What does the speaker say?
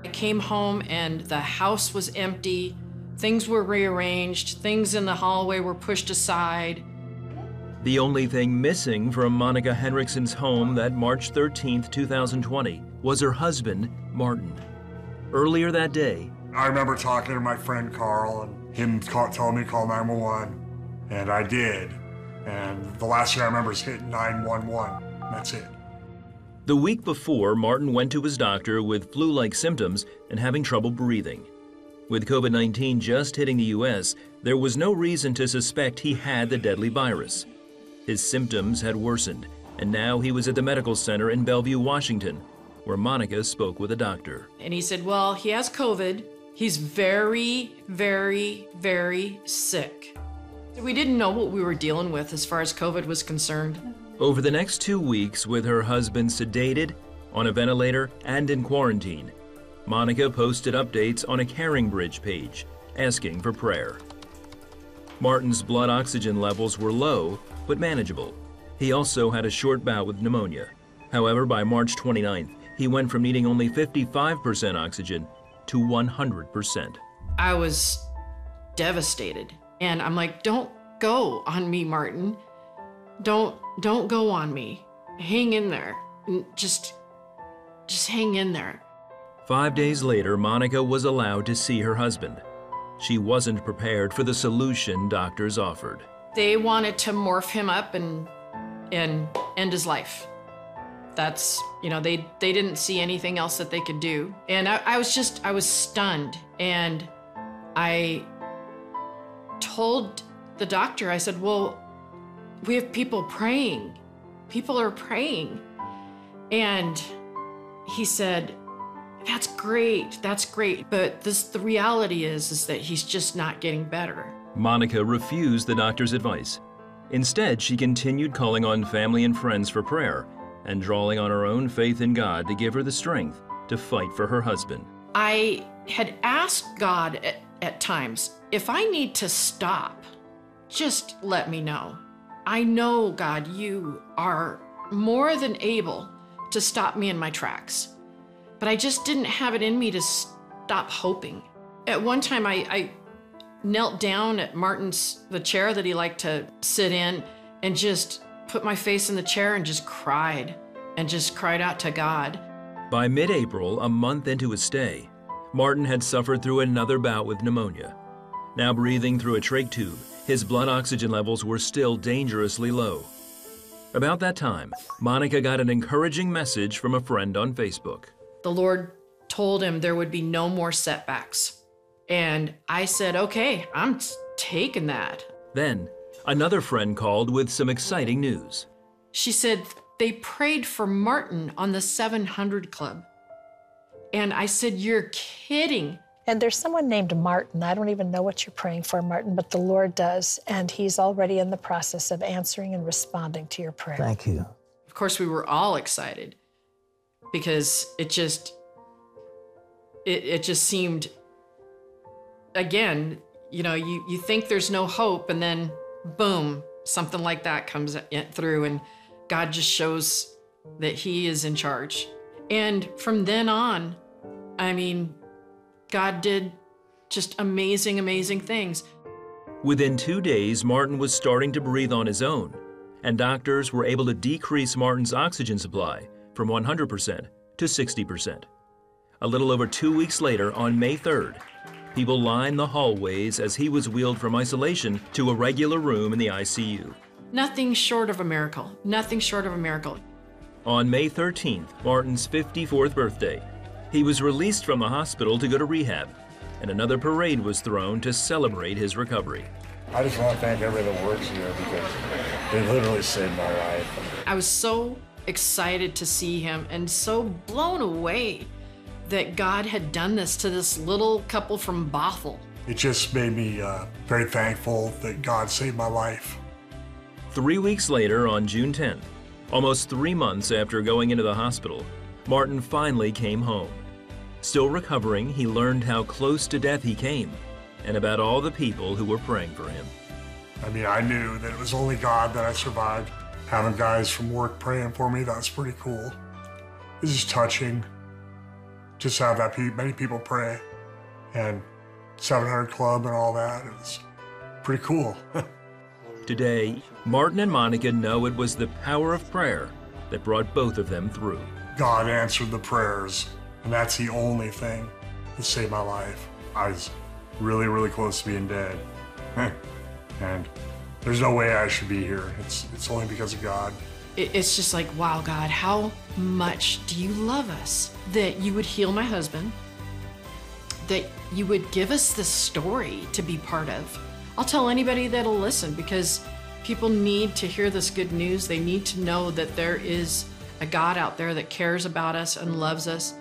I came home and the house was empty. Things were rearranged. Things in the hallway were pushed aside. The only thing missing from Monica Henriksen's home that March 13, 2020, was her husband, Martin. Earlier that day, I remember talking to my friend Carl and him telling me to call 911, and I did. And the last thing I remember is hitting 911. That's it. the week before, Martin went to his doctor with flu-like symptoms and having trouble breathing. With COVID-19 just hitting the U.S., there was no reason to suspect he had the deadly virus. His symptoms had worsened, and now he was at the medical center in Bellevue, Washington, where Monica spoke with a doctor. And he said, well, he has COVID. He's very, very, very sick. We didn't know what we were dealing with as far as COVID was concerned. Over the next 2 weeks, with her husband sedated, on a ventilator, and in quarantine, Monica posted updates on a Caring Bridge page, asking for prayer. Martin's blood oxygen levels were low, but manageable. He also had a short bout with pneumonia. However, by March 29th, he went from needing only 55% oxygen to 100%. I was devastated. And I'm like, don't go on me, Martin. Don't go on me. Hang in there. Just hang in there. 5 days later, Monica was allowed to see her husband. She wasn't prepared for the solution doctors offered. They wanted to morph him up and end his life. That's, they didn't see anything else that they could do. And I was stunned. And I told the doctor, I said, well, we have people praying. People are praying. And he said, that's great, but the reality is that he's just not getting better. Monica refused the doctor's advice. Instead, she continued calling on family and friends for prayer and drawing on her own faith in God to give her the strength to fight for her husband. I had asked God at times, if I need to stop, just let me know. I know, God, you are more than able to stop me in my tracks. But I just didn't have it in me to stop hoping. At one time, I knelt down at the chair that he liked to sit in, and just put my face in the chair and just cried out to God. By mid-April, a month into his stay, Martin had suffered through another bout with pneumonia. Now breathing through a trach tube, his blood oxygen levels were still dangerously low. About that time, Monica got an encouraging message from a friend on Facebook. The Lord told him there would be no more setbacks. And I said, okay, I'm taking that. Then, another friend called with some exciting news. She said, they prayed for Martin on the 700 Club. And I said, you're kidding. And there's someone named Martin. I don't even know what you're praying for, Martin, but the Lord does. And he's already in the process of answering and responding to your prayer. Thank you. Of course, we were all excited because it just seemed, again, you think there's no hope, and then boom, something like that comes through, and God just shows that he is in charge. And from then on, God did just amazing, amazing things. Within 2 days, Martin was starting to breathe on his own, and doctors were able to decrease Martin's oxygen supply from 100% to 60%. A little over 2 weeks later, on May 3rd, people lined the hallways as he was wheeled from isolation to a regular room in the ICU. Nothing short of a miracle. Nothing short of a miracle. On May 13th, Martin's 54th birthday, he was released from the hospital to go to rehab, and another parade was thrown to celebrate his recovery. I just want to thank everybody that works here because they literally saved my life. I was so excited to see him and so blown away that God had done this to this little couple from Bothell. It just made me very thankful that God saved my life. 3 weeks later, on June 10th, almost 3 months after going into the hospital, Martin finally came home. Still recovering, he learned how close to death he came and about all the people who were praying for him. I knew that it was only God that I survived. Having guys from work praying for me, that's pretty cool. It's just touching just have that many people pray, and 700 Club and all that. It was pretty cool. Today, Martin and Monica know it was the power of prayer that brought both of them through. God answered the prayers, and that's the only thing that saved my life. I was really, really close to being dead. And there's no way I should be here. It's only because of God. It's just like, wow, God, how much do you love us that you would heal my husband, that you would give us this story to be part of. I'll tell anybody that'll listen, because people need to hear this good news. They need to know that there is a God out there that cares about us and loves us